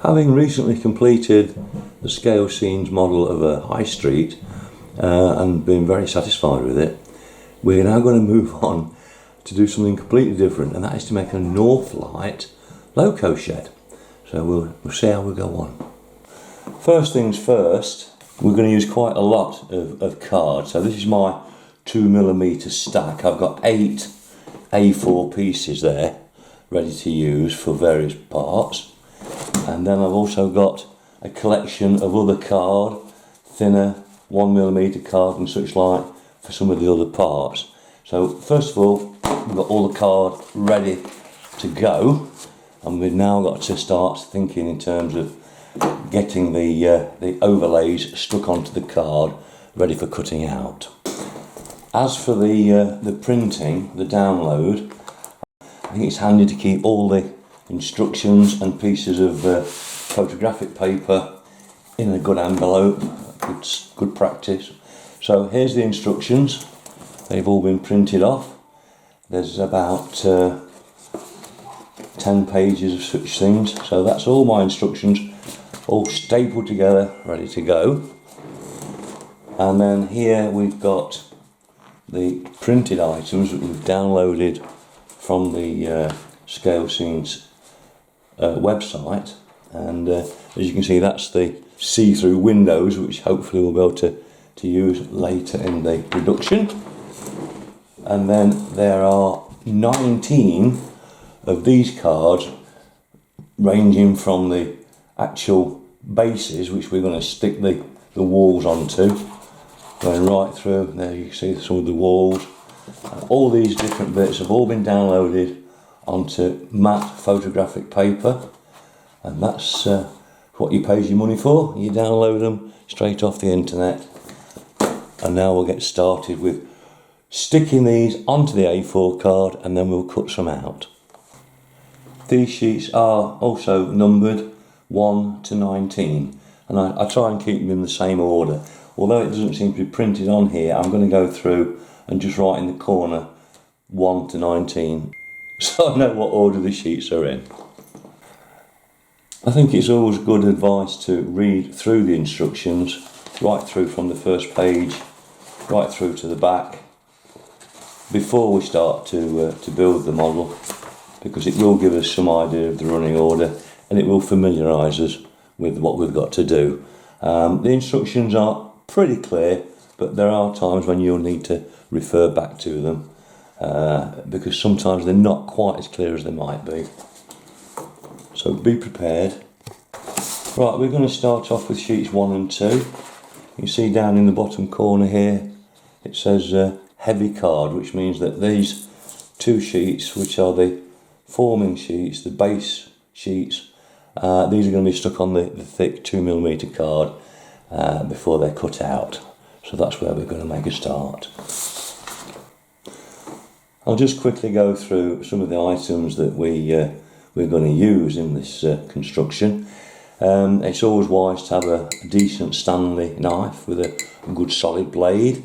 Having recently completed the scale scenes model of a high street and been very satisfied with it, we're now going to move on to do something completely different, and that is to make a Northlight loco shed. So we'll see how we go on. First things first, we're going to use quite a lot of card. So this is my 2mm stack. I've got 8 A4 pieces there ready to use for various parts. And then I've also got a collection of other card, thinner 1mm card and such like for some of the other parts. So first of all, we've got all the card ready to go, and we've now got to start thinking in terms of getting the overlays stuck onto the card, ready for cutting out. As for the printing, the download, I think it's handy to keep all the instructions and pieces of photographic paper in a good envelope. It's good practice. So here's the instructions. They've all been printed off. There's about 10 pages of such things. So that's all my instructions, all stapled together, ready to go. And then here we've got the printed items that we've downloaded from the Scale Scenes website, and as you can see, that's the see-through windows, which hopefully we'll be able to use later in the production. And then there are 19 of these cards, ranging from the actual bases, which we're going to stick the walls onto, going right through. There you can see some of the walls. All these different bits have all been downloaded onto matte photographic paper, and that's what you pay your money for. You download them straight off the internet. And now we'll get started with sticking these onto the A4 card, and then we'll cut some out. These sheets are also numbered 1 to 19, and I try and keep them in the same order. Although it doesn't seem to be printed on here, I'm going to go through and just write in the corner 1 to 19, so I know what order the sheets are in. I think it's always good advice to read through the instructions, right through from the first page, right through to the back, before we start to build the model, because it will give us some idea of the running order, and it will familiarise us with what we've got to do. The instructions are pretty clear, but there are times when you'll need to refer back to them, because sometimes they're not quite as clear as they might be. So be prepared. Right, we're going to start off with sheets 1 and 2. You can see down in the bottom corner here it says heavy card, which means that these 2 sheets, which are the forming sheets, the base sheets, these are going to be stuck on the thick 2mm card before they're cut out. So that's where we're going to make a start. I'll just quickly go through some of the items that we're going to use in this construction. It's always wise to have a decent Stanley knife with a good solid blade.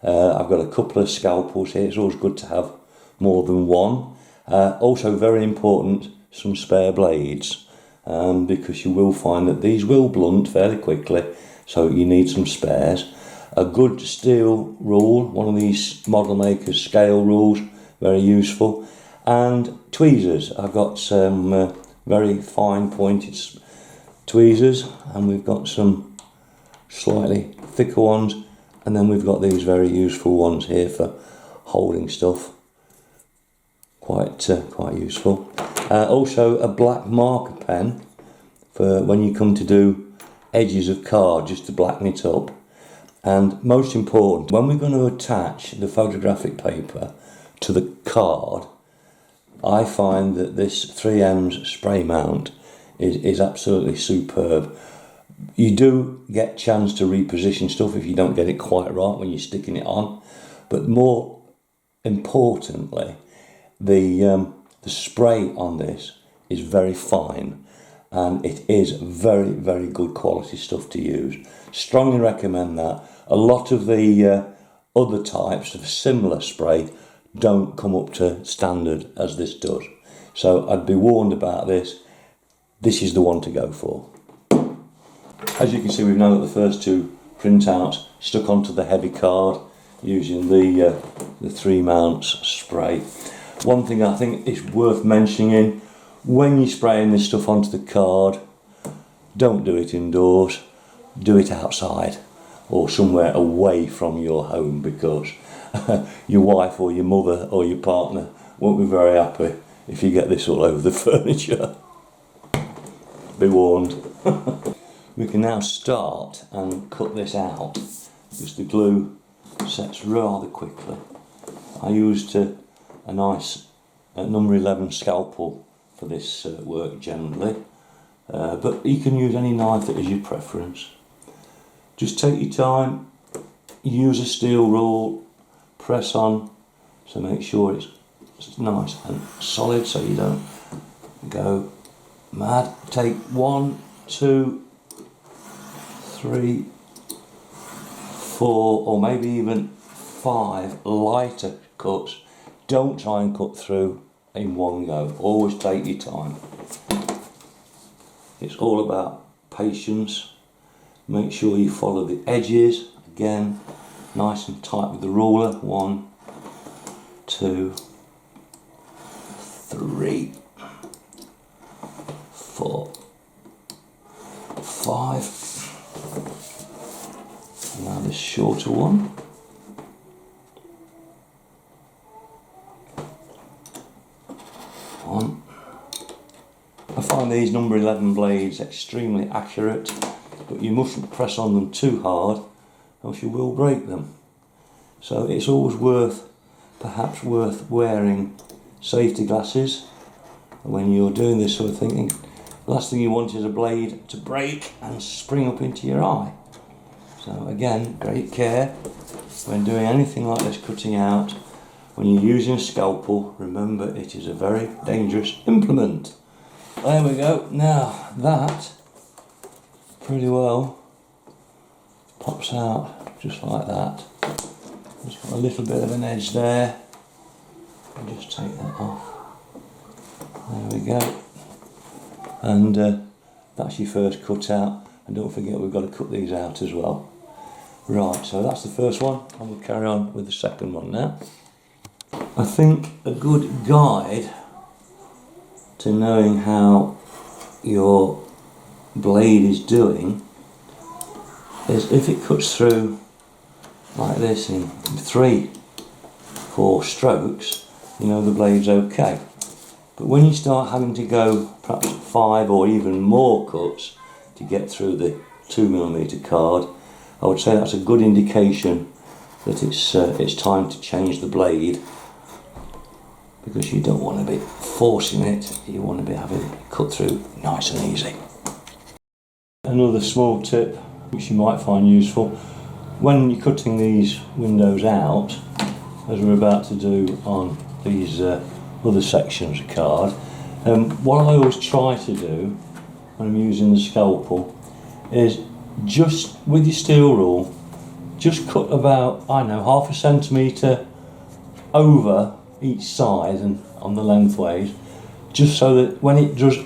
I've got a couple of scalpels here. It's always good to have more than one. Also very important, some spare blades, because you will find that these will blunt fairly quickly, so you need some spares. A good steel rule, one of these model makers scale rules, very useful. And tweezers. I've got some very fine pointed tweezers, and we've got some slightly thicker ones, and then we've got these very useful ones here for holding stuff. Quite useful. Also a black marker pen for when you come to do edges of card, just to blacken it up. And most important, when we're going to attach the photographic paper to the card, I find that this 3M's spray mount is absolutely superb. You do get a chance to reposition stuff if you don't get it quite right when you're sticking it on, but more importantly, the spray on this is very fine, and it is very, very good quality stuff to use. Strongly recommend that. A lot of the other types of similar spray don't come up to standard as this does, so I'd be warned about this. this is the one to go for. As you can see, we've now got the first two printouts stuck onto the heavy card using the 3 mounts spray. One thing I think is worth mentioning, when you're spraying this stuff onto the card, don't do it indoors, do it outside or somewhere away from your home, because your wife or your mother or your partner won't be very happy if you get this all over the furniture. Be warned. We can now start and cut this out, because the glue sets rather quickly. I used a nice number 11 scalpel for this work generally, but you can use any knife that is your preference. Just take your time, use a steel rule, press on, so make sure it's nice and solid so you don't go mad. Take 1, 2, 3, 4 or maybe even 5 lighter cuts. Don't try and cut through in one go, always take your time. It's all about patience. Make sure you follow the edges, again, nice and tight with the ruler. 1, 2, 3, 4, 5. Now this shorter one. I find these number 11 blades extremely accurate, but you mustn't press on them too hard, else you will break them. So it's always perhaps worth wearing safety glasses when you're doing this sort of thing. The last thing you want is a blade to break and spring up into your eye. So again, great care when doing anything like this, cutting out. When you're using a scalpel, remember it is a very dangerous implement. There we go. Now that pretty well pops out just like that. Just got a little bit of an edge there. I'll just take that off. There we go. And that's your first cut out. And don't forget, we've got to cut these out as well. Right, so that's the first one, and we'll carry on with the second one now. I think a good guide to knowing how your blade is doing is if it cuts through like this in 3, 4 strokes, you know the blade's okay. But when you start having to go perhaps 5 or even more cuts to get through the 2mm card, I would say that's a good indication that it's time to change the blade, because you don't want to be forcing it, you want to be having it cut through nice and easy. Another small tip which you might find useful when you're cutting these windows out, as we're about to do on these other sections of card, what I always try to do when I'm using the scalpel is just with your steel rule, just cut about, I don't know, 1/2 centimetre over each side and on the lengthways, just so that when it does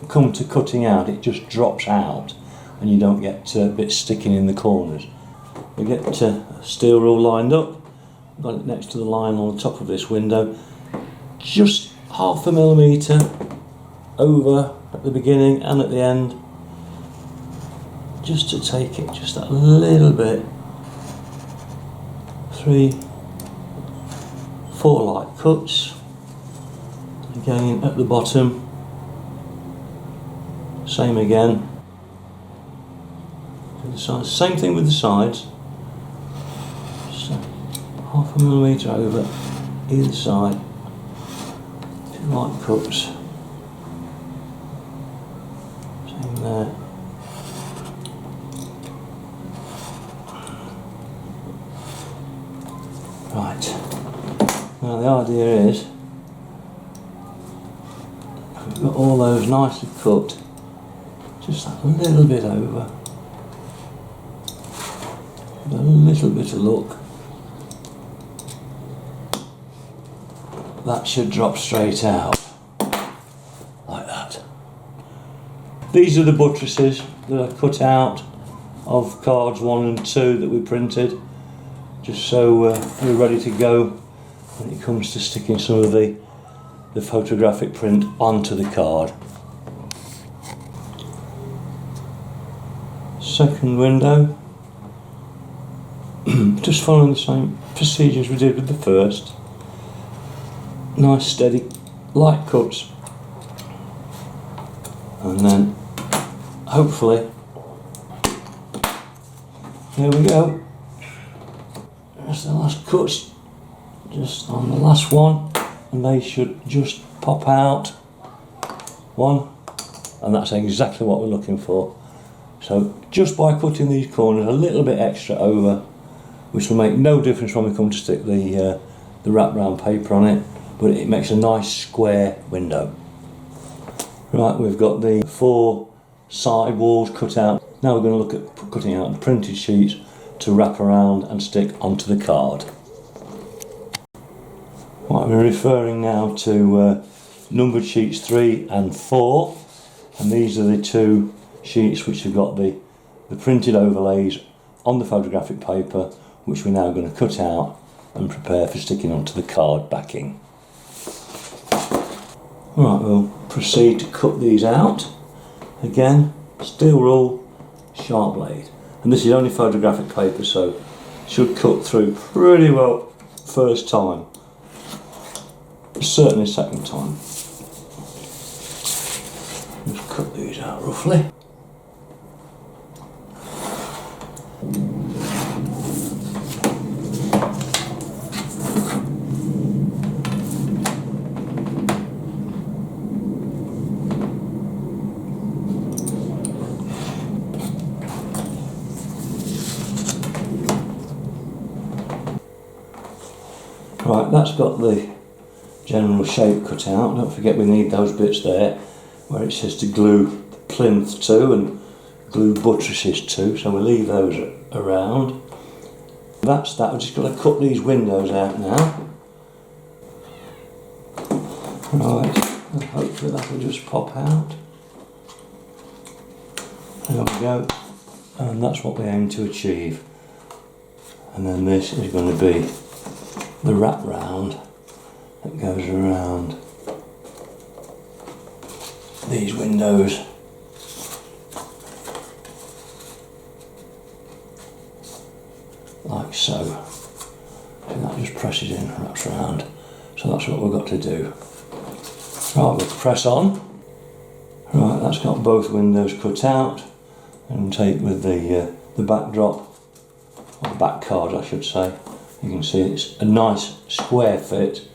come to cutting out, it just drops out and you don't get bits sticking in the corners. We get steel rule lined up, got it next to the line on the top of this window, just 1/2 millimetre over at the beginning and at the end, just to take it just that little bit. 3, 4 light cuts. Again at the bottom, same again. The sides, same thing with the sides. So 1/2 millimetre over either side. 2 light cuts. Same there. Right. Now the idea is, we've got all those nicely cut, just that little bit over, a little bit of luck, that should drop straight out, like that. These are the buttresses that I cut out of cards 1 and 2 that we printed, just so we're ready to go when it comes to sticking some of the photographic print onto the card. Second window, just following the same procedures we did with the first. Nice steady light cuts, and then hopefully, there we go, that's the last cuts just on the last one, and they should just pop out one, and that's exactly what we're looking for. So just by cutting these corners a little bit extra over, which will make no difference when we come to stick the wraparound paper on it, but it makes a nice square window. Right, we've got the 4 side walls cut out. Now we're going to look at cutting out the printed sheets to wrap around and stick onto the card. Right, we're referring now to numbered sheets 3 and 4, and these are the 2 sheets which have got the printed overlays on the photographic paper, which we're now going to cut out and prepare for sticking onto the card backing. Right, we'll proceed to cut these out. Again, steel rule, sharp blade, and this is only photographic paper, so should cut through pretty well first time, certainly second time. Just cut these out roughly. Right, that's got the general shape cut out. Don't forget we need those bits there where it says to glue the plinth to and glue buttresses to, so we'll leave those around. That's that. We're just going to cut these windows out now. Right, and hopefully that will just pop out. There we go, and that's what we aim to achieve. And then this is going to be the wrap round that goes around these windows. Like so. And that just presses in, wraps around. So that's what we've got to do. Right, we'll press on. Right, that's got both windows cut out, and take with the backdrop, or the back card I should say. You can see it's a nice square fit,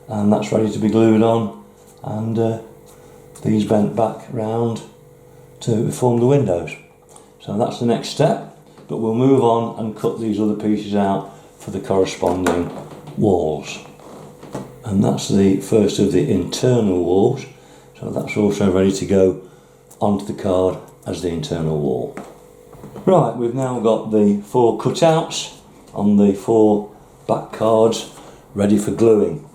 and that's ready to be glued on, and these bent back round to form the windows. So that's the next step, but we'll move on and cut these other pieces out for the corresponding walls. And that's the first of the internal walls, so that's also ready to go onto the card as the internal wall. Right, we've now got the 4 cutouts on the 4 back cards ready for gluing.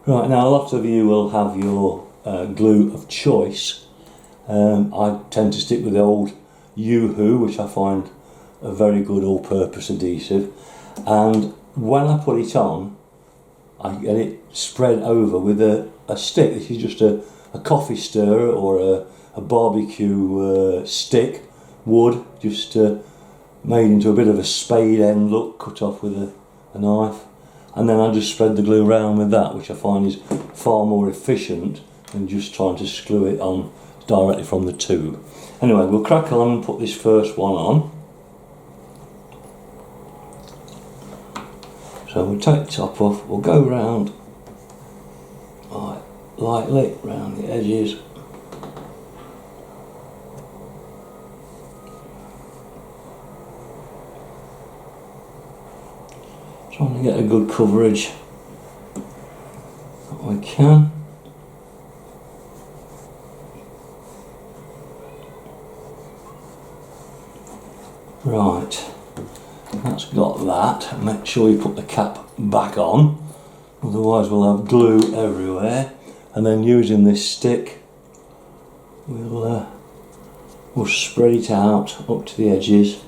Right, now a lot of you will have your glue of choice. I tend to stick with the old Yoo-Hoo, which I find a very good all-purpose adhesive, and when I put it on I get it spread over with a stick. This is just a coffee stirrer or a barbecue stick, wood, just made into a bit of a spade end look, cut off with a knife, and then I just spread the glue around with that, which I find is far more efficient than just trying to screw it on directly from the tube. Anyway, we'll crack on and put this first one on. So we'll take the top off, we'll go round lightly round the edges. Trying to get a good coverage that we can. Right, that's got that. Make sure you put the cap back on, otherwise we'll have glue everywhere. And then using this stick, we'll we'll spread it out up to the edges.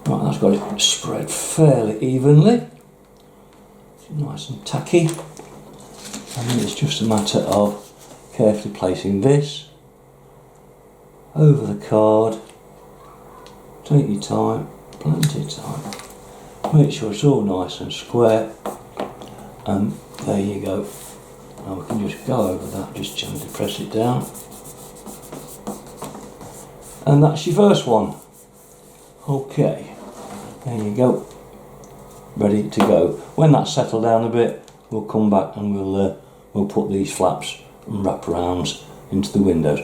Right, that's got it spread fairly evenly. It's nice and tacky. And then it's just a matter of carefully placing this over the card. Take your time, plenty of time. Make sure it's all nice and square. And there you go. Now we can just go over that, just gently press it down. And that's your first one. Okay, there you go. Ready to go. When that's settled down a bit, we'll come back and we'll put these flaps and wraparounds into the windows.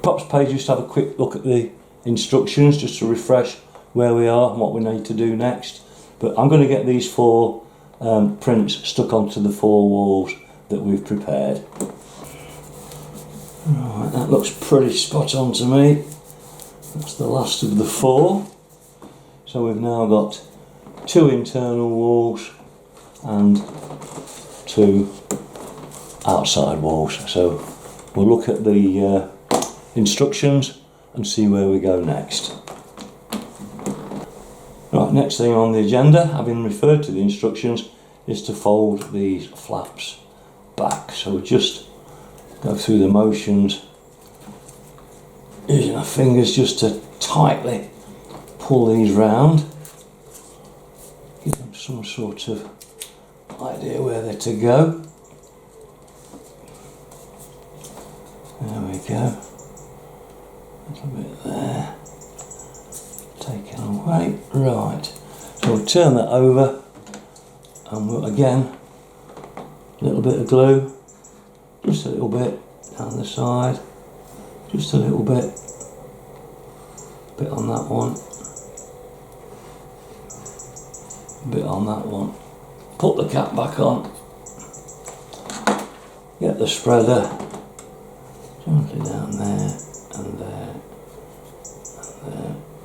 Perhaps Paige, just have a quick look at the instructions just to refresh where we are and what we need to do next. But I'm going to get these 4 prints stuck onto the 4 walls that we've prepared. Right, that looks pretty spot on to me. That's the last of the 4. So we've now got 2 internal walls and 2 outside walls. So we'll look at the instructions and see where we go next. Right, next thing on the agenda, having referred to the instructions, is to fold these flaps back. So we'll just go through the motions using our fingers just to tightly pull these round, give them some sort of idea where they're to go. There we go. A little bit there. Taken away. Right. So we'll turn that over and we'll again, a little bit of glue, just a little bit down the side, just a little bit on that one, a bit on that one. Put the cap back on, get the spreader gently down there and there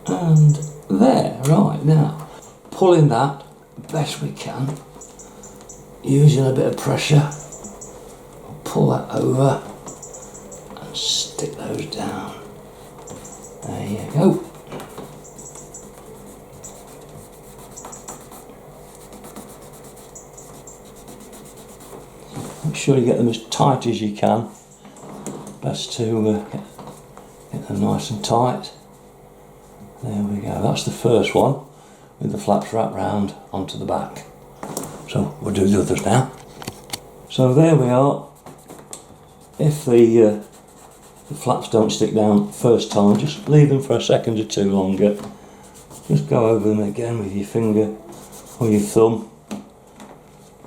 and there. Right, now pulling that best we can, using a bit of pressure, we'll pull that over and stick those down. There you go. Make sure you get them as tight as you can. Best to get them nice and tight. There we go. That's the first one with the flaps wrapped round onto the back. So we'll do the others now. So there we are. If the flaps don't stick down first time, just leave them for a second or 2 longer. Just go over them again with your finger or your thumb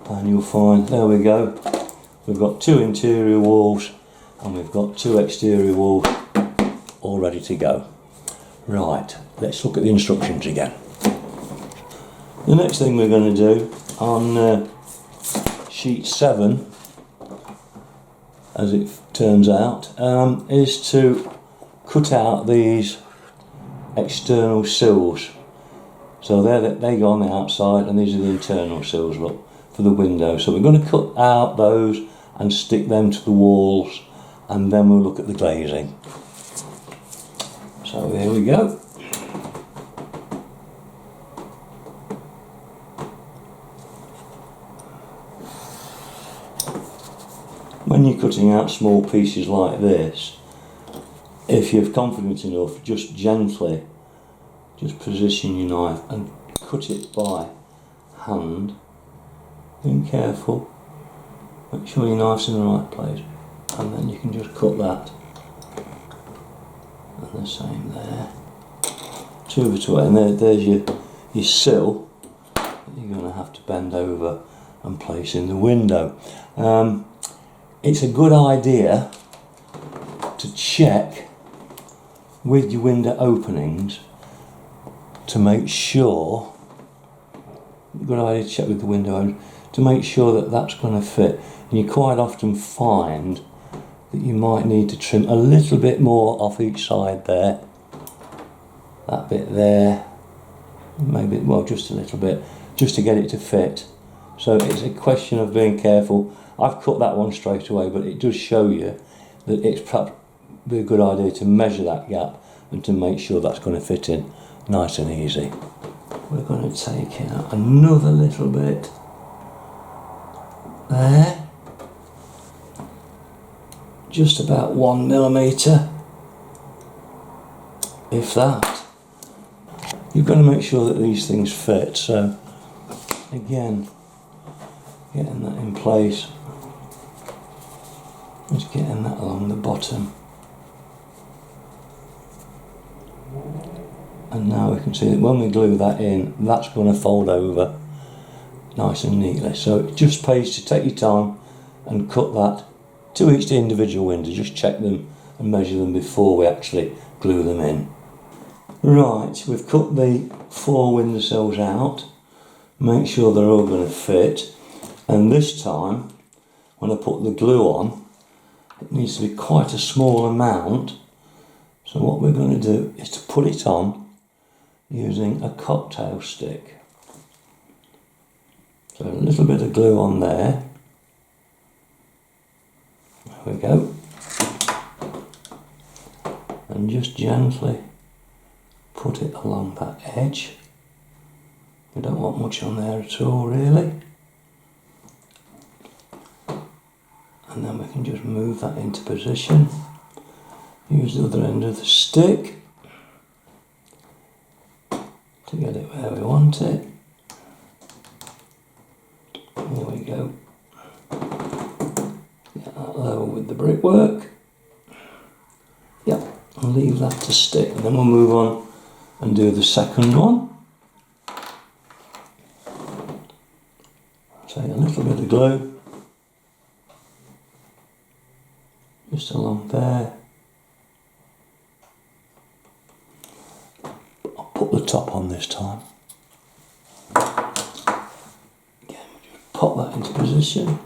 and you'll find, there we go, we've got 2 interior walls and we've got 2 exterior walls all ready to go. Right, let's look at the instructions again. The next thing we're going to do on sheet 7, as it turns out, is to cut out these external sills. So they go on the outside and these are the internal sills, look, for the window. So we're going to cut out those and stick them to the walls and then we'll look at the glazing. So here we go. When you're cutting out small pieces like this, if you're confident enough, just gently just position your knife and cut it by hand. Being careful, make sure your knife's in the right place, and then you can just cut that. And the same there. 2 bits away, and there's your sill that you're going to have to bend over and place in the window. It's a good idea to check with your window openings to make sure, good idea to check with the window openings to make sure that that's going to fit. And you quite often find that you might need to trim a little bit more off each side there. That bit there, maybe, well, just a little bit, just to get it to fit. So it's a question of being careful I've cut that one straight away, but it does show you that it's perhaps be a good idea to measure that gap and to make sure that's going to fit in nice and easy. We're going to take out another little bit there, just about 1 millimetre, if that. You've got to make sure that these things fit, so again, getting that in place, just getting that along the bottom. And now we can see that when we glue that in, that's going to fold over nice and neatly. So it just pays to take your time and cut that to each individual window. Just check them and measure them before we actually glue them in. Right, we've cut the 4 windowsills out. Make sure they're all going to fit. And this time, when I put the glue on, it needs to be quite a small amount. So what we're going to do is to put it on using a cocktail stick. So a little bit of glue on there. There we go. And just gently put it along that edge. We don't want much on there at all, really. And then we can just move that into position. Use the other end of the stick to get it where we want it. There we go. Get that level with the brickwork. Yep, and leave that to stick. And then we'll move on and do the second one. Take a little bit of glue, just along there. Put the top on this time. Again, just pop that into position.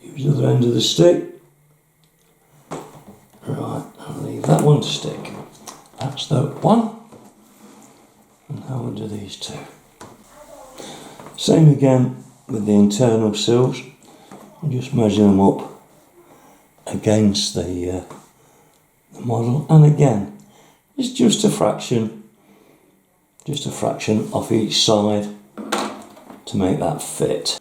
Use the other end of the stick. Right, and leave that one to stick. That's the one. And now we'll do these two. Same again with the internal sills. Just measure them up against the model, and again, it's just a fraction off each side to make that fit.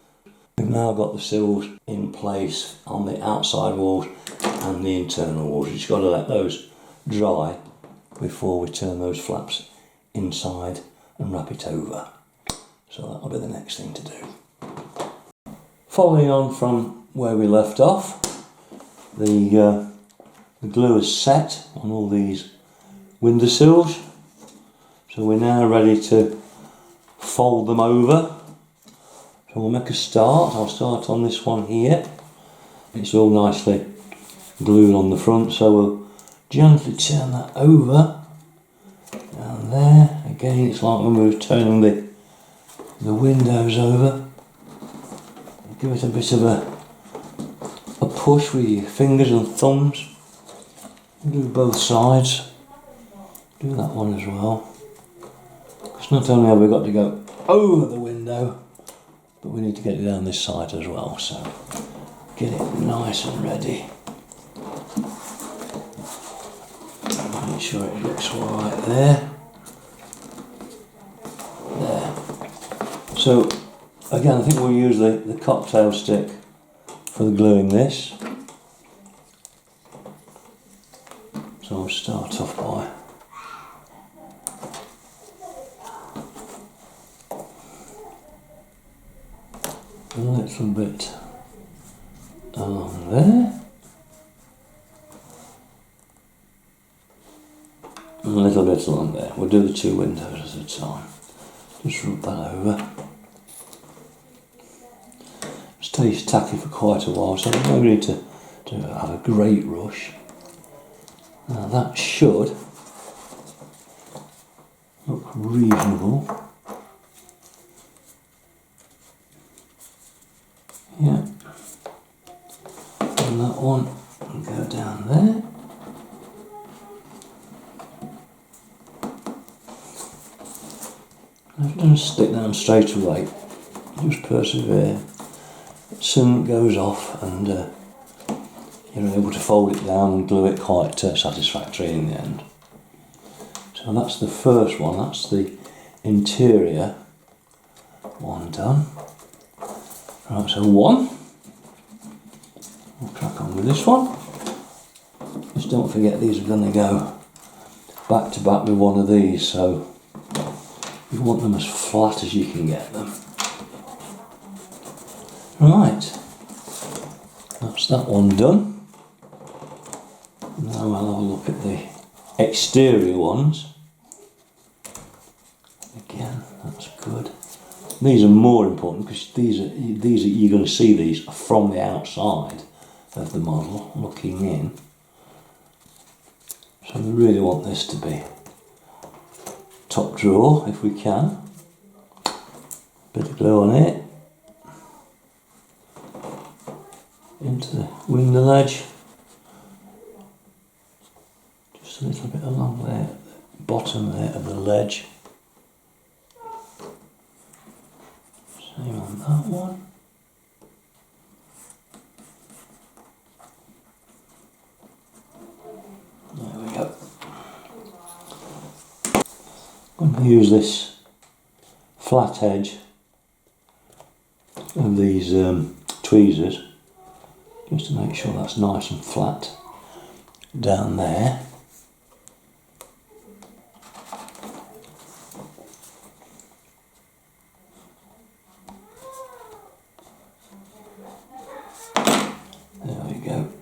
We've now got the sills in place on the outside walls and the internal walls. You've just got to let those dry before we turn those flaps inside and wrap it over. So that'll be the next thing to do. Following on from where we left off, the glue is set on all these windowsills, so we're now ready to fold them over. So we'll make a start. I'll start on this one here. It's all nicely glued on the front, so we'll gently turn that over down there. Again, it's like when we were turning the windows over. Give it a bit of a push with your fingers and thumbs. Do both sides. Do that one as well. Because not only have we got to go over the window, but we need to get it down this side as well. So get it nice and ready. Make sure it looks right there. There. So again, I think we'll use the cocktail stick for the gluing this. So I'll start off by a little bit along there, and a little bit along there. We'll do the 2 windows at a time. Just rub that over. Stays tacky for quite a while, so there's no need to have a great rush. Now that should look reasonable. Yeah. And that one will go down there. Don't stick down straight away. Just persevere. soon goes off, and you're able to fold it down and glue it quite satisfactory in the end. So that's the first one, that's the interior one done. Right, so one. We'll crack on with this one. Just don't forget these are going to go back to back with one of these, so you want them as flat as you can get them. Right, that's that one done. Now I'll have a look at the exterior ones. Again, that's good. These are more important because these are you're going to see these from the outside of the model looking in. So we really want this to be top drawer if we can. Bit of glue on it. Into the window ledge. Just a little bit along there, the bottom there of the ledge. Same on that one. There we go. I'm going to use this flat edge of these tweezers just to make sure that's nice and flat down there. There we go.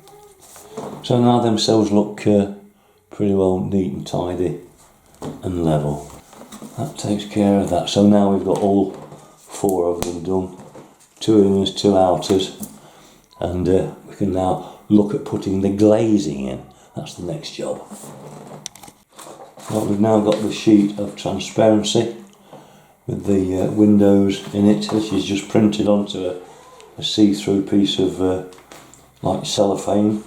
So now themselves look pretty well neat and tidy and level. That takes care of that. So now we've got all four of them done. 2 inners, 2 outers, and we can now look at putting the glazing in. That's the next job. Well, we've now got the sheet of transparency with the windows in it. This is just printed onto a see-through piece of like cellophane,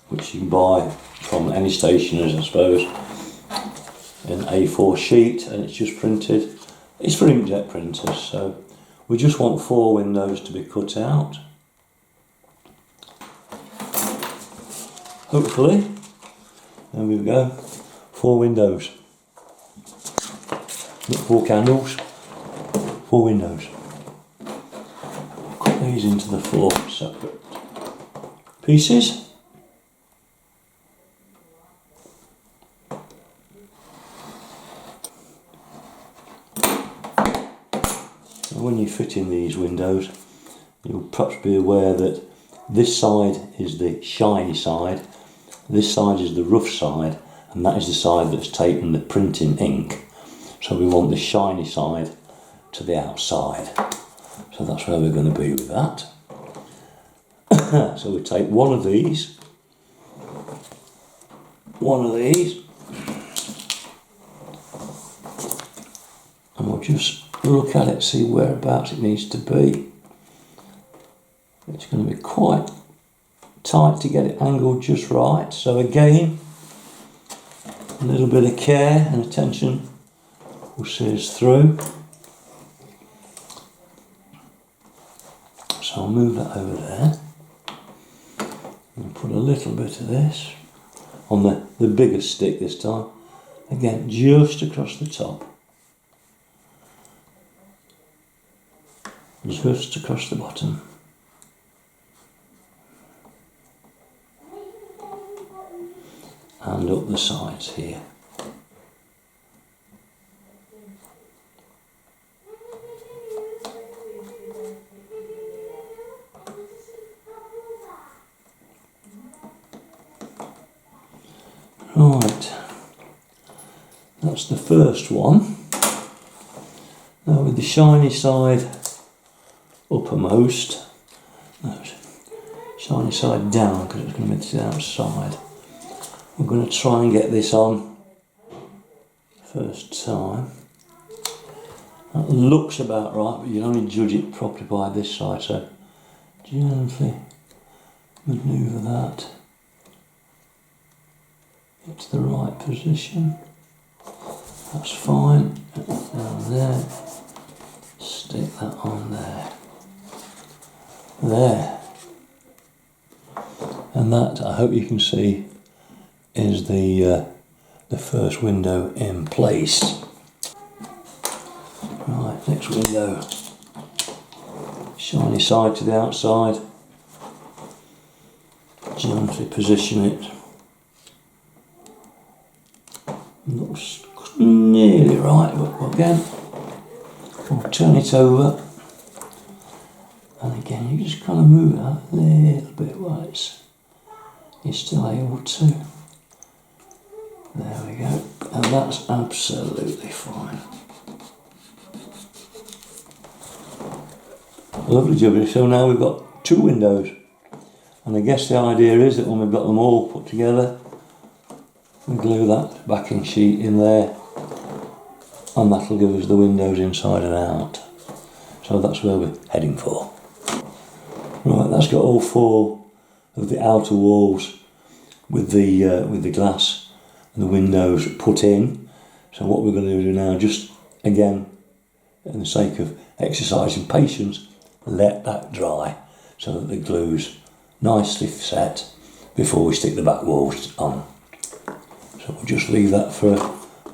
which you can buy from any stationers, I suppose, in A4 sheet, and it's just printed. It's for inkjet printers, so we just want 4 windows to be cut out. Hopefully, there we go, 4 windows. Not 4 candles, 4 windows. Cut these into the 4 separate pieces. When you fit in these windows, you'll perhaps be aware that this side is the shiny side, this side is the rough side, and that is the side that's taken the printing ink. So we want the shiny side to the outside. So that's where we're going to be with that. So we take one of these, and we'll just look at it, see whereabouts it needs to be. It's going to be quite tight to get it angled just right. So again, a little bit of care and attention will see us through. So I'll move that over there and put a little bit of this on the bigger stick this time. Again, just across the top. Just across the bottom. And up the sides here. Right, that's the first one. Now with the shiny side uppermost, no, shiny side down because it's going to be to the outside. We're going to try and get this on first time. That looks about right, but you can only judge it properly by this side, so gently manoeuvre that into the right position. That's fine. Down there, stick that on there. there. And that, I hope you can see, is the first window in place. Right, next window. Shiny side to the outside. Gently position it. Looks nearly right, but again, we'll turn it over. And again, you just kind of move it out a little bit while you're still able to. There we go. And that's absolutely fine. Lovely jubbly. So now we've got 2 windows. And I guess the idea is that when we've got them all put together, we glue that backing sheet in there, and that'll give us the windows inside and out. So that's where we're heading for. Right, that's got all 4 of the outer walls with the glass and the windows put in. So what we're going to do now, just again, in the sake of exercising patience, let that dry so that the glue's nicely set before we stick the back walls on. So we'll just leave that for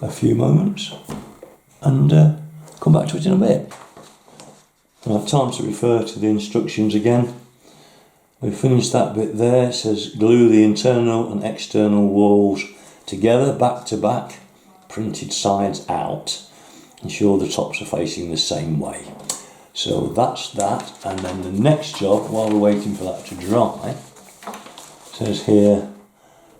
a few moments and come back to it in a bit. Right, time to refer to the instructions again. We've finished that bit there. It says glue the internal and external walls together, back to back, printed sides out. Ensure the tops are facing the same way. So that's that, and then the next job, while we're waiting for that to dry, says here,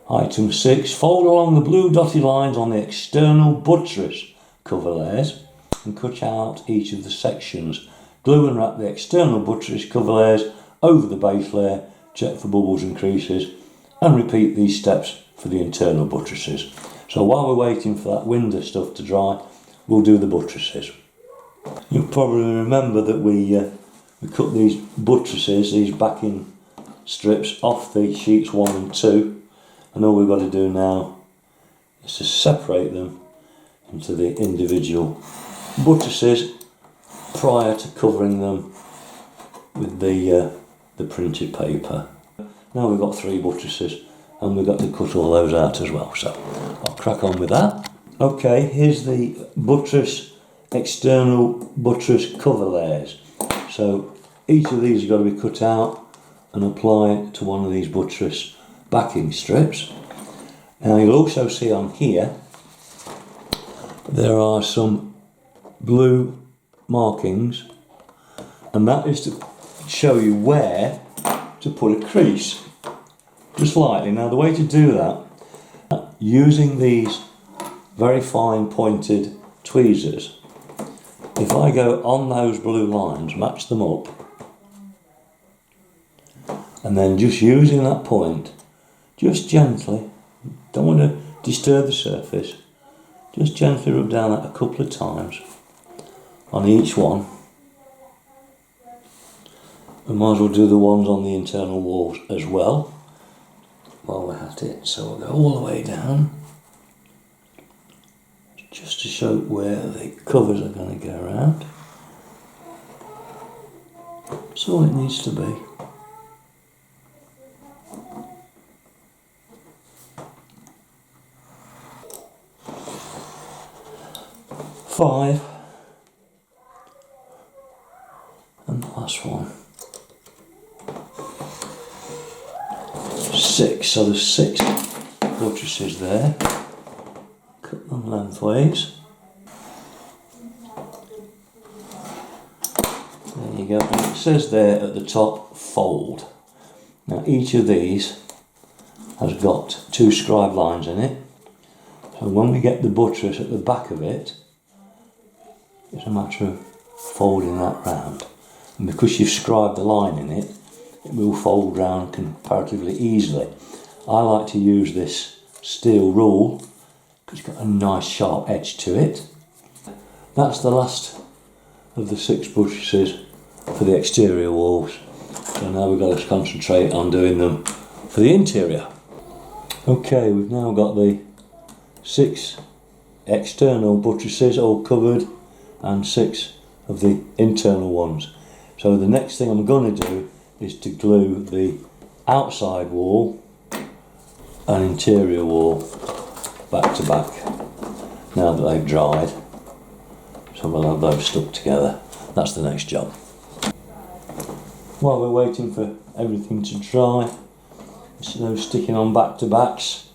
item 6, fold along the blue dotted lines on the external buttress cover layers and cut out each of the sections. Glue and wrap the external buttress cover layers over the base layer, check for bubbles and creases, and repeat these steps for the internal buttresses. So while we're waiting for that window stuff to dry, we'll do the buttresses. You'll probably remember that we cut these buttresses, these backing strips, off the sheets 1 and 2, and all we've got to do now is to separate them into the individual buttresses prior to covering them with the printed paper. Now we've got 3 buttresses and we've got to cut all those out as well, so I'll crack on with that. Okay, here's the external buttress cover layers. So each of these have got to be cut out and applied to one of these buttress backing strips. Now you'll also see on here there are some blue markings, and that is to show you where to put a crease, just lightly. Now the way to do that, using these very fine pointed tweezers, if I go on those blue lines, match them up, and then just using that point, just gently, don't want to disturb the surface, just gently rub down that a couple of times on each one. We might as well do the ones on the internal walls as well while we're at it. So we'll go all the way down just to show where the covers are going to go around. That's all it needs to be. Five, and the last one. 6, so there's 6 buttresses there. Cut them lengthways. There you go, and it says there at the top, fold. Now each of these has got 2 scribe lines in it, so when we get the buttress at the back of it, it's a matter of folding that round, and because you've scribed the line in it, it will fold round comparatively easily. I like to use this steel rule because it's got a nice sharp edge to it. That's the last of the 6 buttresses for the exterior walls. So now we've got to concentrate on doing them for the interior. Okay, we've now got the 6 external buttresses all covered and 6 of the internal ones. So the next thing I'm going to do is to glue the outside wall and interior wall back to back now that they've dried. So we'll have those stuck together. That's the next job. While we're waiting for everything to dry, so sticking on back to backs,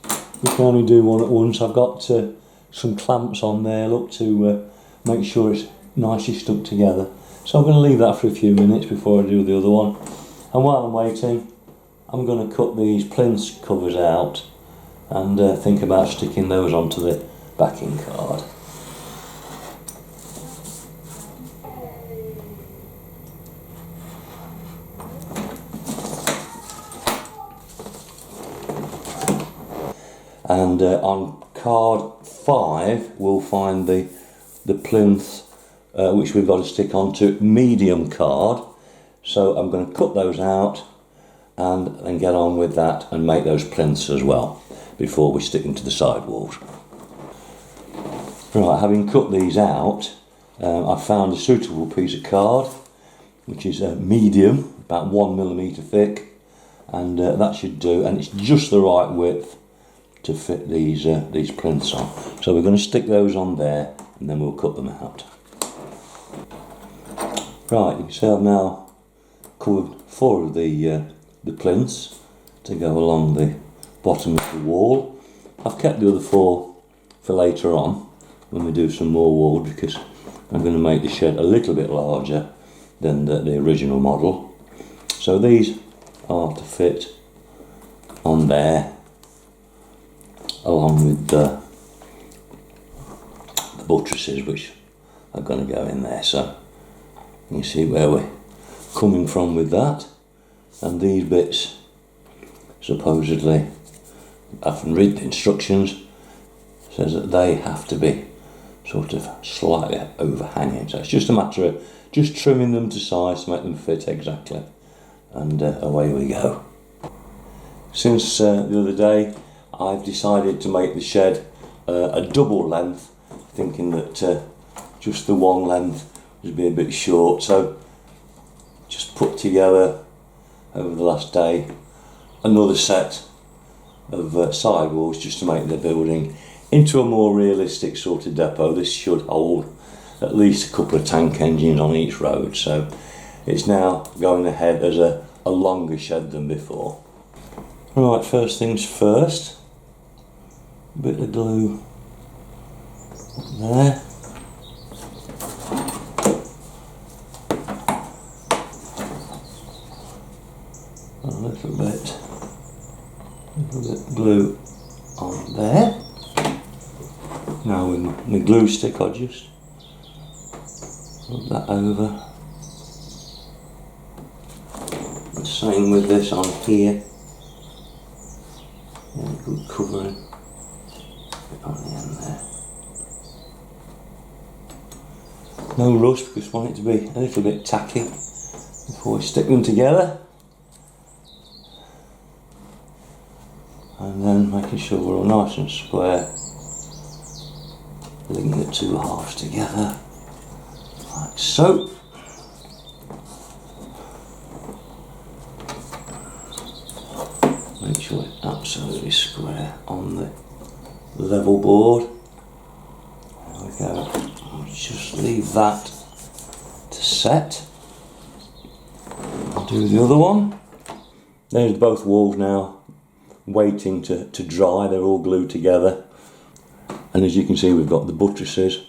we can only do one at once. I've got some clamps on there, look, to make sure it's nicely stuck together. So I'm going to leave that for a few minutes before I do the other one. And while I'm waiting, I'm going to cut these plinth covers out and think about sticking those onto the backing card. And on card 5 we'll find the plinth which we've got to stick onto medium card. So I'm going to cut those out and then get on with that and make those plinths as well before we stick them to the side walls. Right, having cut these out, I found a suitable piece of card which is medium, about 1mm thick, and that should do, and it's just the right width to fit these plinths on. So we're going to stick those on there and then we'll cut them out. Right, you can see I've now covered 4 of the plinths to go along the bottom of the wall. I've kept the other 4 for later on when we do some more wall, because I'm going to make the shed a little bit larger than the original model. So these are to fit on there along with the buttresses which are going to go in there. So you see where we're coming from with that, and these bits supposedly, I haven't read the instructions, says that they have to be sort of slightly overhanging, so it's just a matter of just trimming them to size to make them fit exactly, and away we go. Since the other day I've decided to make the shed a double length, thinking that just the one length would be a bit short, so just put together over the last day another set of sidewalls just to make the building into a more realistic sort of depot. This should hold at least a couple of tank engines on each road, so it's now going ahead as a longer shed than before. Right, first things first, a bit of glue there. A little bit glue on there. Now with my glue stick I'll just rub that over. The same with this on here. And good covering on the end there. No rush, because I want it to be a little bit tacky before we stick them together. And then making sure we're all nice and square, linking the 2 halves together, like so. Make sure it's absolutely square on the level board. There we go. I'll just leave that to set. I'll do the other one. There's both walls now waiting to dry. They're all glued together, and as you can see we've got the buttresses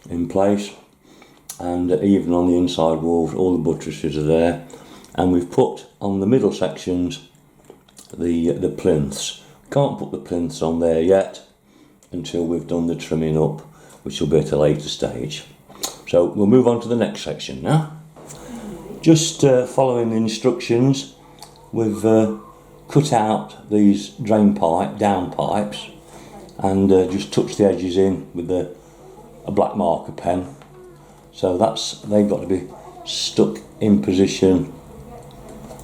in place, and even on the inside walls all the buttresses are there, and we've put on the middle sections the plinths. Can't put the plinths on there yet until we've done the trimming up, which will be at a later stage. So we'll move on to the next section now. Just following the instructions, we've cut out these drain pipe, down pipes, and just touch the edges in with a black marker pen. So they've got to be stuck in position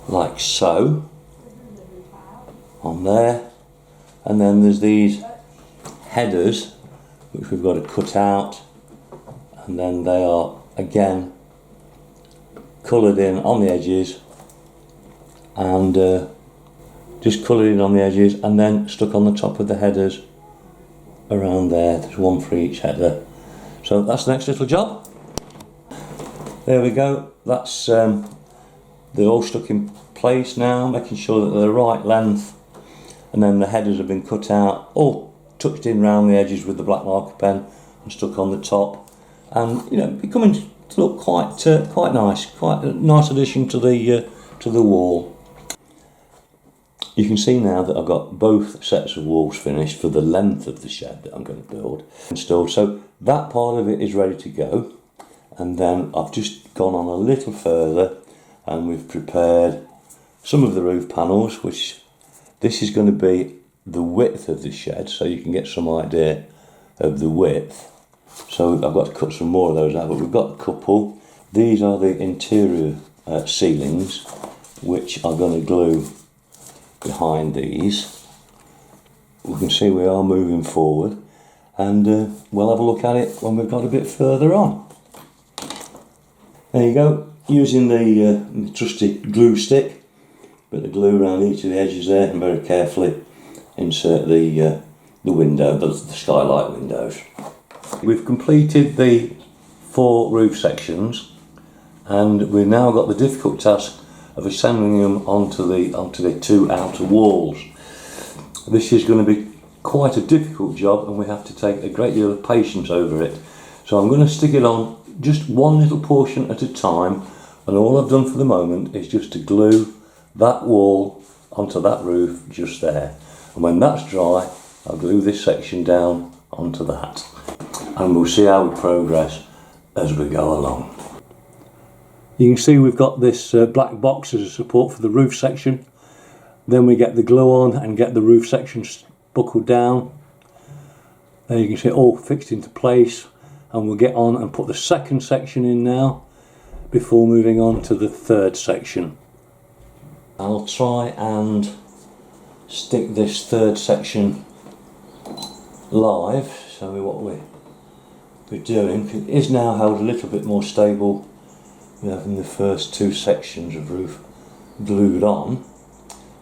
like so on there, and then there's these headers which we've got to cut out, and then they are again coloured in on the edges and just coloured in on the edges and then stuck on the top of the headers around there. There's one for each header. So that's the next little job. There we go. That's they're all stuck in place now, making sure that they're the right length, and then the headers have been cut out, all tucked in round the edges with the black marker pen and stuck on the top, and you know, becoming to look quite nice, quite a nice addition to the wall. You can see now that I've got both sets of walls finished for the length of the shed that I'm going to build installed. So that part of it is ready to go, and then I've just gone on a little further and we've prepared some of the roof panels, which this is going to be the width of the shed, so you can get some idea of the width. So I've got to cut some more of those out, but we've got a couple. These are the interior ceilings, which are going to glue behind these. We can see we are moving forward, and we'll have a look at it when we've got a bit further on. There you go, using the trusty glue stick, put the glue around each of the edges there and very carefully insert the window, the skylight windows. We've completed the 4 roof sections, and we've now got the difficult task of assembling them onto the 2 outer walls. This is going to be quite a difficult job, and we have to take a great deal of patience over it. So I'm going to stick it on just one little portion at a time, and all I've done for the moment is just to glue that wall onto that roof just there. And when that's dry, I'll glue this section down onto that, and we'll see how we progress as we go along. You can see we've got this black box as a support for the roof section. Then we get the glue on and get the roof section buckled down. There you can see it all fixed into place, and we'll get on and put the second section in now before moving on to the third section. I'll try and stick this third section live, so what we're doing, it is now held a little bit more stable with having the first 2 sections of roof glued on.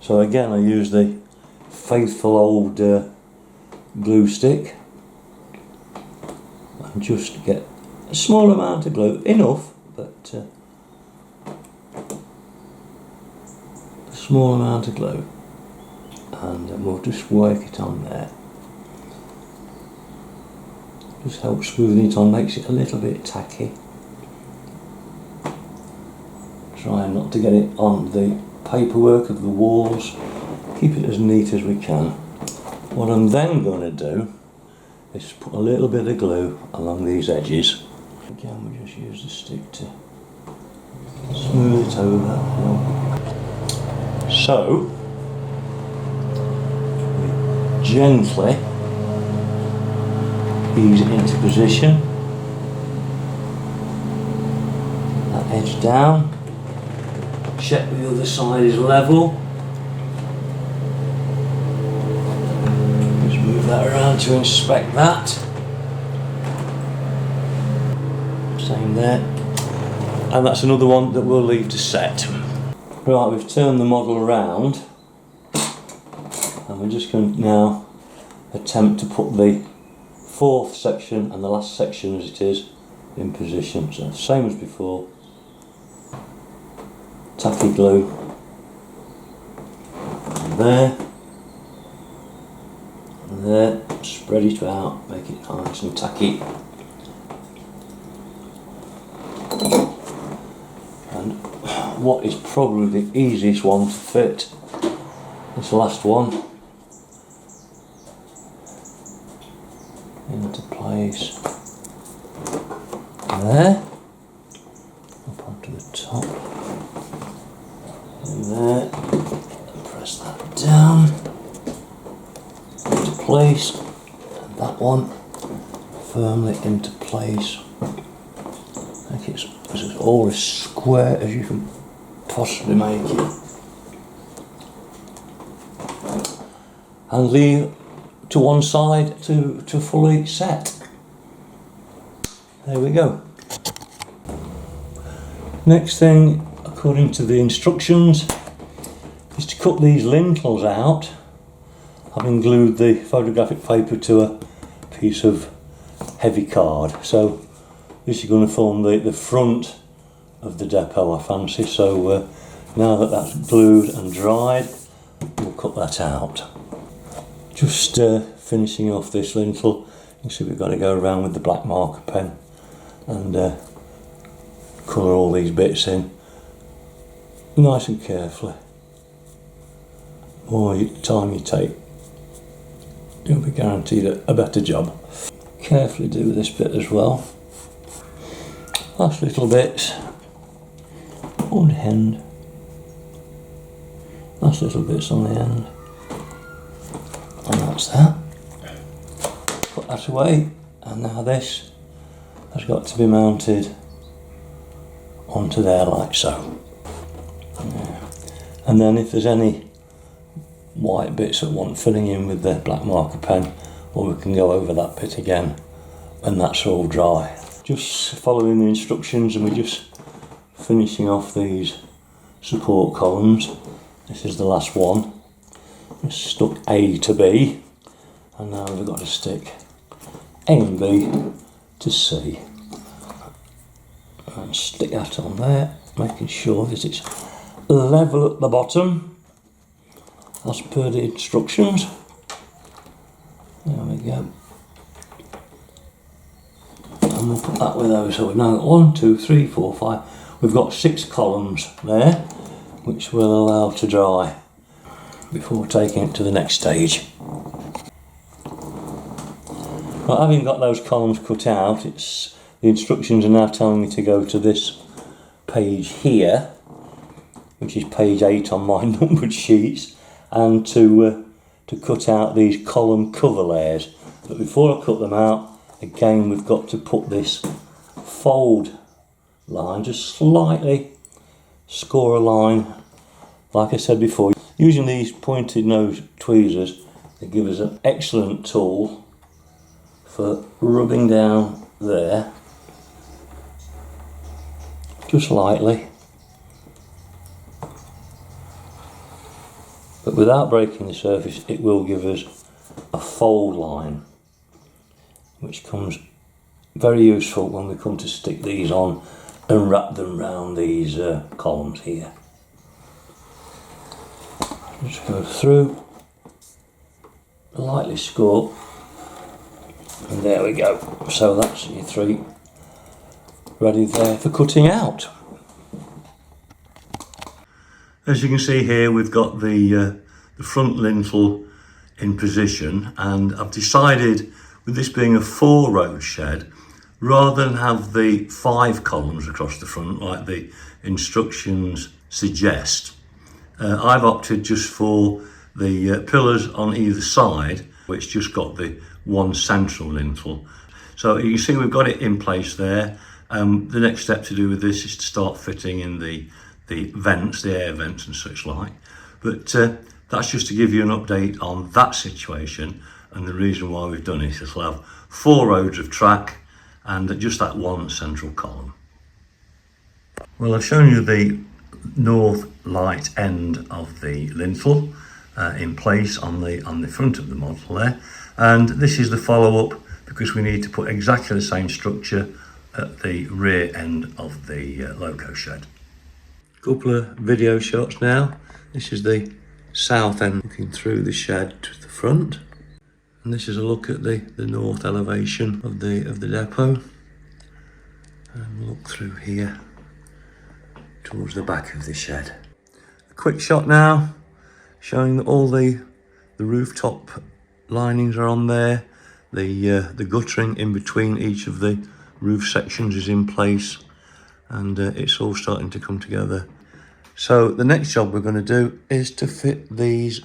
So again, I use the faithful old glue stick and just get a small amount of glue, enough, but a small amount of glue, and we'll just work it on there. Just helps smoothing it on, makes it a little bit tacky. Trying not to get it on the paperwork of the walls, keep it as neat as we can. What I'm then going to do is put a little bit of glue along these edges. Again, we just use the stick to smooth it over. So, we gently ease it into position, that edge down, check the other side is level, just move that around to inspect that, same there, and that's another one that we'll leave to set. Right, we've turned the model around, and we're just going to now attempt to put the 4th section and the last section as it is in position. So same as before, tacky glue there and there, spread it out, make it nice and tacky, and what is probably the easiest one to fit, this last one into place there, up onto the top, and there, and press that down into place, and that one firmly into place. Make it as all as square as you can possibly make it, and leave to one side to fully set. There we go. Next thing, according to the instructions, is to cut these lintels out. Having glued the photographic paper to a piece of heavy card. So this is going to form the front of the depot, I fancy. So now that that's glued and dried, we'll cut that out. Just finishing off this lintel. You can see we've got to go around with the black marker pen and colour all these bits nice and carefully. The more time you take, you'll be guaranteed a better job. Carefully do this bit as well. Last little bits on the end. Last little bits on the end. And that's that. Put that away. And now this has got to be mounted onto there like so. Yeah. And then if there's any white bits that want filling in with the black marker pen, well, we can go over that bit again when that's all dry. Just following the instructions, and we're just finishing off these support columns. This is the last one. We stuck A to B, and now we've got to stick A and B to C. And stick that on there, making sure that it's level at the bottom as per the instructions. There we go. And we'll put that with those. So we've now got 1, 2, 3, 4, 5. We've got 6 columns there, which we'll allow to dry before taking it to the next stage. Well, having got those columns cut out, the instructions are now telling me to go to this page here, which is page 8 on my numbered sheets, and to cut out these column cover layers. But before I cut them out, again we've got to put this fold line, just slightly score a line, like I said before. Using these pointed nose tweezers, they give us an excellent tool for rubbing down there, just lightly, but without breaking the surface. It will give us a fold line, which comes very useful when we come to stick these on and wrap them around these columns here. Just go through, lightly score, and there we go. So that's your 3 ready there for cutting out. As you can see here, we've got the front lintel in position, and I've decided, with this being a 4-row shed, rather than have the 5 columns across the front like the instructions suggest, I've opted just for the pillars on either side, which just got the one central lintel. So you can see we've got it in place there. The next step to do with this is to start fitting in the vents, the air vents and such like. But that's just to give you an update on that situation, and the reason why we've done it is we'll have 4 rows of track and just that one central column. Well, I've shown you the north light end of the lintel in place on the front of the model there, and this is the follow-up, because we need to put exactly the same structure at the rear end of the loco shed. Couple of video shots now. This is the south end looking through the shed to the front, and this is a look at the north elevation of the depot, and we'll look through here towards the back of the shed. A quick shot now showing that all the rooftop linings are on there. The guttering in between each of the roof sections is in place, and it's all starting to come together. So the next job we're going to do is to fit these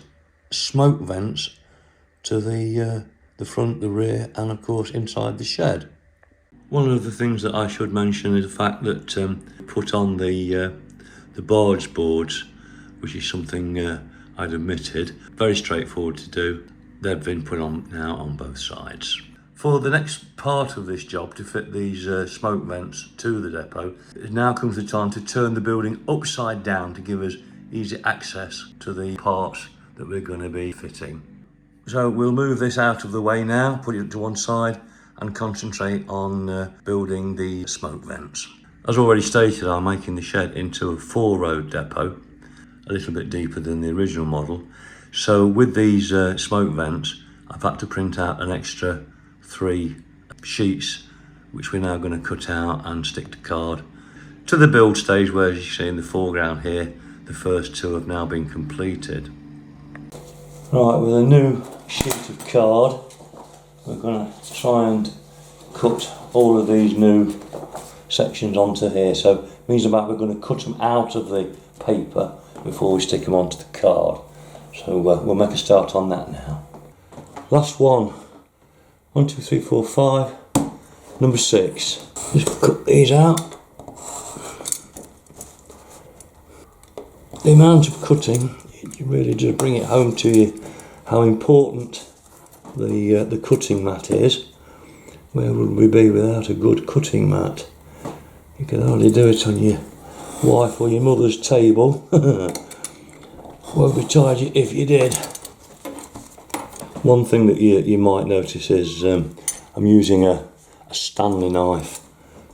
smoke vents to the front, the rear, and of course inside the shed. One of the things that I should mention is the fact that put on the barge boards, which is something I'd omitted. Very straightforward to do. They've been put on now on both sides. For the next part of this job, to fit these smoke vents to the depot, it now comes the time to turn the building upside down to give us easy access to the parts that we're going to be fitting. So we'll move this out of the way now, put it to one side and concentrate on building the smoke vents. As already stated, I'm making the shed into a 4-row depot, a little bit deeper than the original model. So with these smoke vents, I've had to print out an extra 3 sheets, which we're now going to cut out and stick to card. To the build stage where, as you see in the foreground here, the first 2 have now been completed. Right, with a new sheet of card, we're going to try and cut all of these new sections onto here. So it means about we're going to cut them out of the paper before we stick them onto the card. So we'll make a start on that now. Last one. 1, 2, 3, 4, 5. Number 6. Just cut these out. The amount of cutting, it really does bring it home to you how important the cutting mat is. Where would we be without a good cutting mat? You could hardly do it on your wife or your mother's table. Won't be charged if you did. One thing that you might notice is I'm using a Stanley knife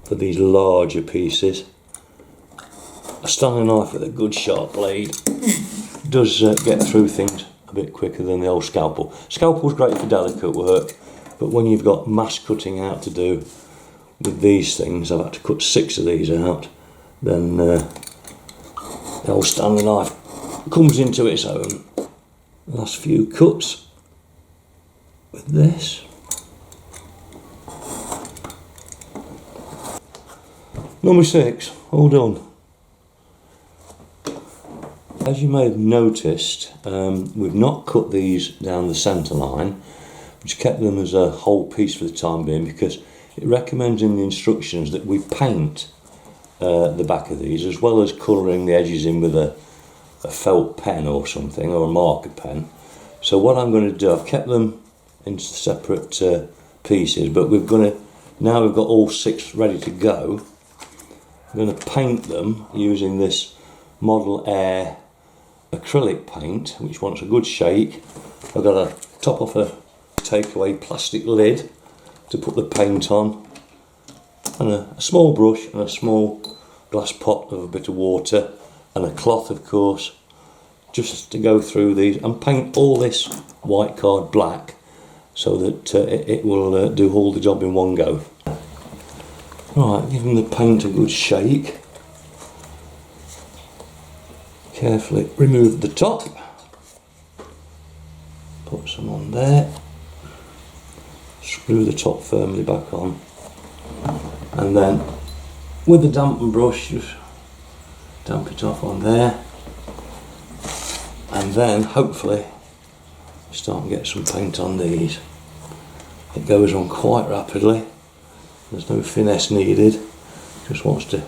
for these larger pieces. A Stanley knife with a good sharp blade does get through things a bit quicker than the old scalpel. Scalpel's great for delicate work, but when you've got mass cutting out to do with these things, I've had to cut 6 of these out, then the old Stanley knife comes into its own. Last few cuts with this. Number 6, all done. As you may have noticed, we've not cut these down the centre line. We just kept them as a whole piece for the time being because it recommends in the instructions that we paint the back of these as well as colouring the edges in with a felt pen or something, or a marker pen. So what I'm going to do, I've kept them in separate pieces, but now we've got all 6 ready to go. I'm going to paint them using this Model Air acrylic paint, which wants a good shake. I've got to top off a takeaway plastic lid to put the paint on, and a small brush and a small glass pot of a bit of water and a cloth, of course, just to go through these and paint all this white card black so that it will do all the job in one go. Right, giving the paint a good shake. Carefully remove the top, put some on there, screw the top firmly back on, and then with the dampen brush just damp it off on there, and then hopefully start and get some paint on these. It goes on quite rapidly, there's no finesse needed, just wants to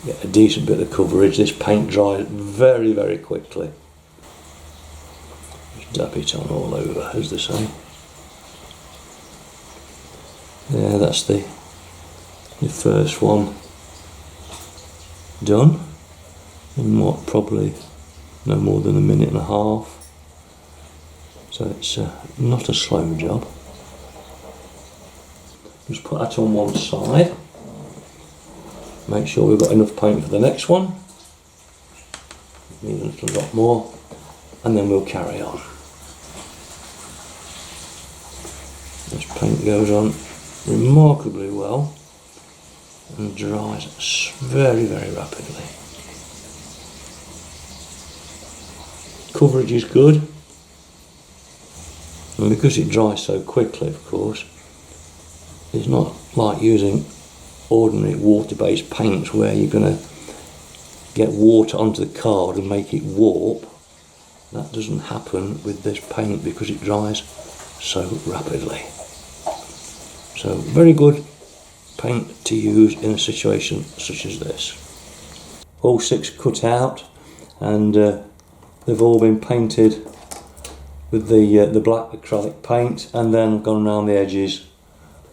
get a decent bit of coverage. This paint dries very, very quickly. Just dab it on all over, as they say. Yeah, that's the first one done in what, probably no more than 1.5 minutes. So it's not a slow job. Just put that on one side. Make sure we've got enough paint for the next one. Need a little lot more, and then we'll carry on. This paint goes on remarkably well and dries very, very rapidly. Coverage is good, and because it dries so quickly, of course, it's not like using ordinary water-based paints where you're going to get water onto the card and make it warp. That doesn't happen with this paint because it dries so rapidly. So very good paint to use in a situation such as this. All 6 cut out, and they've all been painted with the black acrylic paint, and then gone around the edges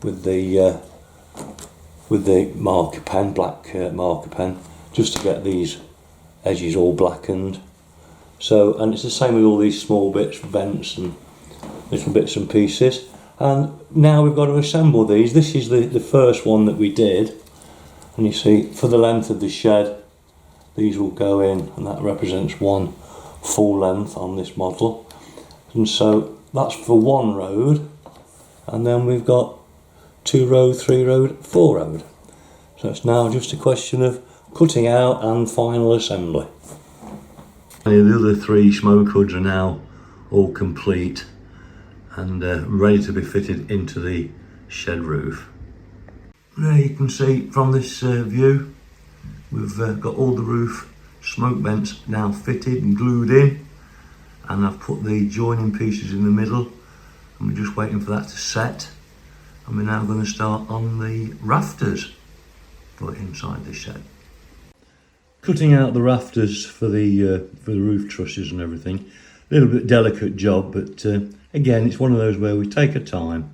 with the marker pen, black marker pen, just to get these edges all blackened So, and it's the same with all these small bits, vents and little bits and pieces. And now we've got to assemble these. This is the first one that we did. And you see, for the length of the shed, these will go in, and that represents one full length on this model. And so that's for one road. And then we've got 2 road, 3 road, 4 road. So it's now just a question of cutting out and final assembly. The other 3 smoke hoods are now all complete and ready to be fitted into the shed roof. There you can see from this view, we've got all the roof smoke vents now fitted and glued in, and I've put the joining pieces in the middle, and we're just waiting for that to set, and we're now going to start on the rafters for inside the shed. Cutting out the rafters for the roof trusses and everything, a little bit delicate job, but again, it's one of those where we take our time,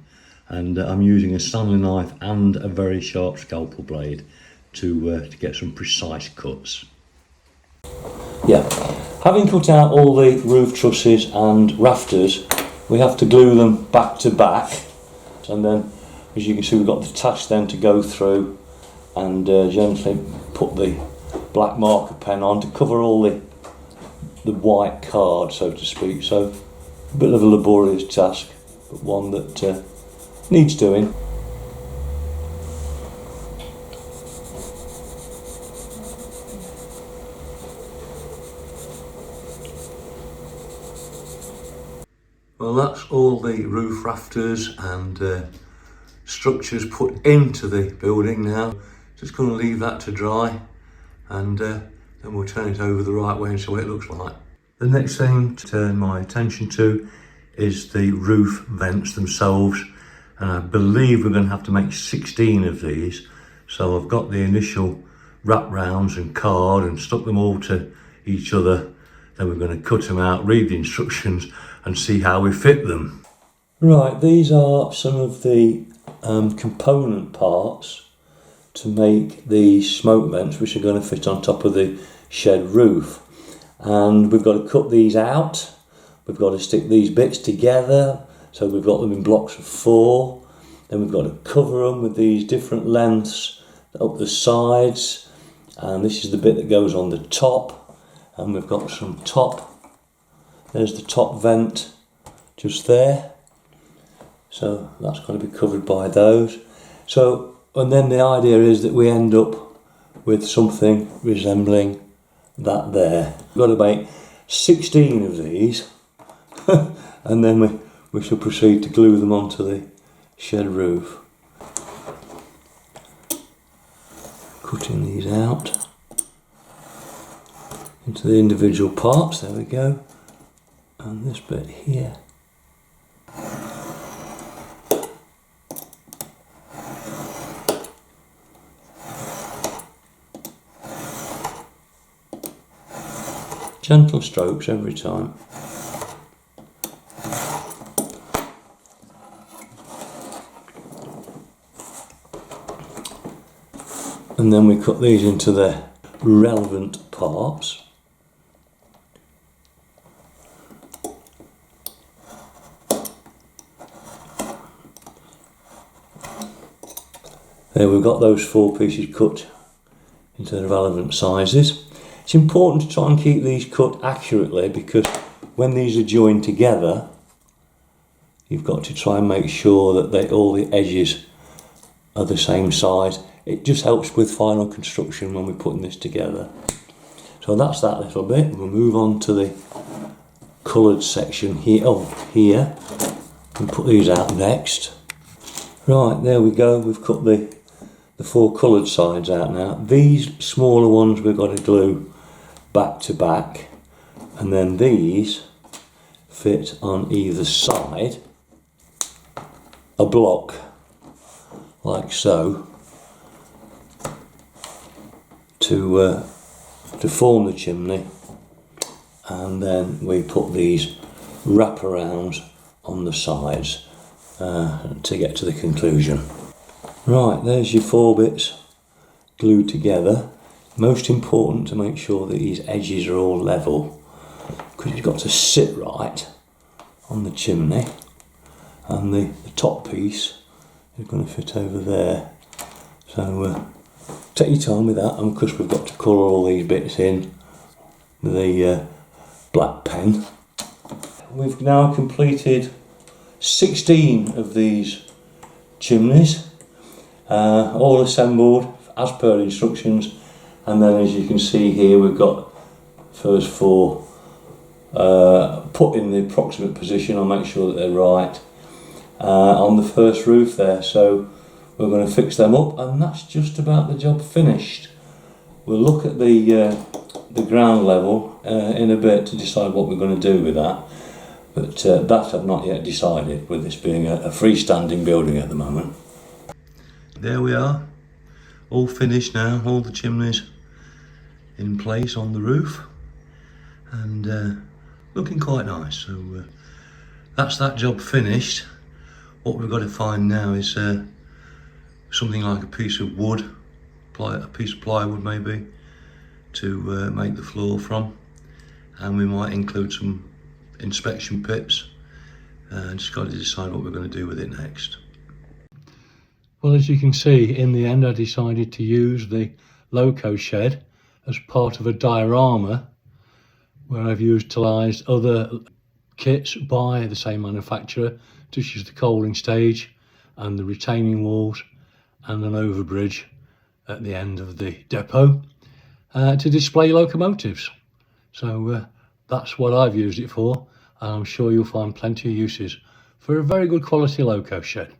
and I'm using a Stanley knife and a very sharp scalpel blade to get some precise cuts. Yeah, having cut out all the roof trusses and rafters, we have to glue them back to back, and then, as you can see, we've got the task then to go through and gently put the black marker pen on to cover all the white card, so to speak. So a bit of a laborious task, but one that needs doing. Well, that's all the roof rafters and structures put into the building now. Just going to leave that to dry, and then we'll turn it over the right way and see what it looks like. The next thing to turn my attention to is the roof vents themselves, and I believe we're going to have to make 16 of these. So I've got the initial wrap rounds and card and stuck them all to each other. Then we're going to cut them out, read the instructions and see how we fit them. Right, these are some of the component parts to make the smoke vents, which are going to fit on top of the shed roof. And we've got to cut these out. We've got to stick these bits together. So we've got them in blocks of 4. Then we've got to cover them with these different lengths up the sides. And this is the bit that goes on the top. And we've got some top. There's the top vent just there. So that's going to be covered by those. So, and then the idea is that we end up with something resembling that there. We've got to make 16 of these. And then we shall proceed to glue them onto the shed roof. Cutting these out into the individual parts, there we go. And this bit here. Gentle strokes every time. And then we cut these into their relevant parts. There we've got those 4 pieces cut into the relevant sizes. It's important to try and keep these cut accurately, because when these are joined together, you've got to try and make sure that all the edges are the same size. It just helps with final construction when we're putting this together. So that's that little bit. We'll move on to the coloured section here. Here. And put these out next. Right, there we go. We've cut the 4 coloured sides out now. These smaller ones we've got to glue back to back, and then these fit on either side a block like so to form the chimney, and then we put these wraparounds on the sides to get to the conclusion. Right, there's your 4 bits glued together. Most important to make sure that these edges are all level. because it's got to sit right on the chimney, and the top piece is going to fit over there. So take your time with that, and of course we've got to colour all these bits in with a black pen. We've now completed 16 of these chimneys, all assembled as per instructions, and then as you can see here we've got first 4 put in the approximate position. I'll make sure that they're right on the first roof there, so we're going to fix them up, and that's just about the job finished. We'll look at the ground level in a bit to decide what we're going to do with that, but that I've not yet decided, with this being a freestanding building at the moment. There we are, all finished now, all the chimneys in place on the roof, and looking quite nice. So that's that job finished. What we've got to find now is something like a piece of wood, a piece of plywood maybe, to make the floor from, and we might include some inspection pips, and just got to decide what we're going to do with it next. Well, as you can see, in the end I decided to use the Loco shed as part of a diorama where I've utilised other kits by the same manufacturer, such as the coaling stage and the retaining walls and an overbridge at the end of the depot to display locomotives. So that's what I've used it for, and I'm sure you'll find plenty of uses for a very good quality Loco shed.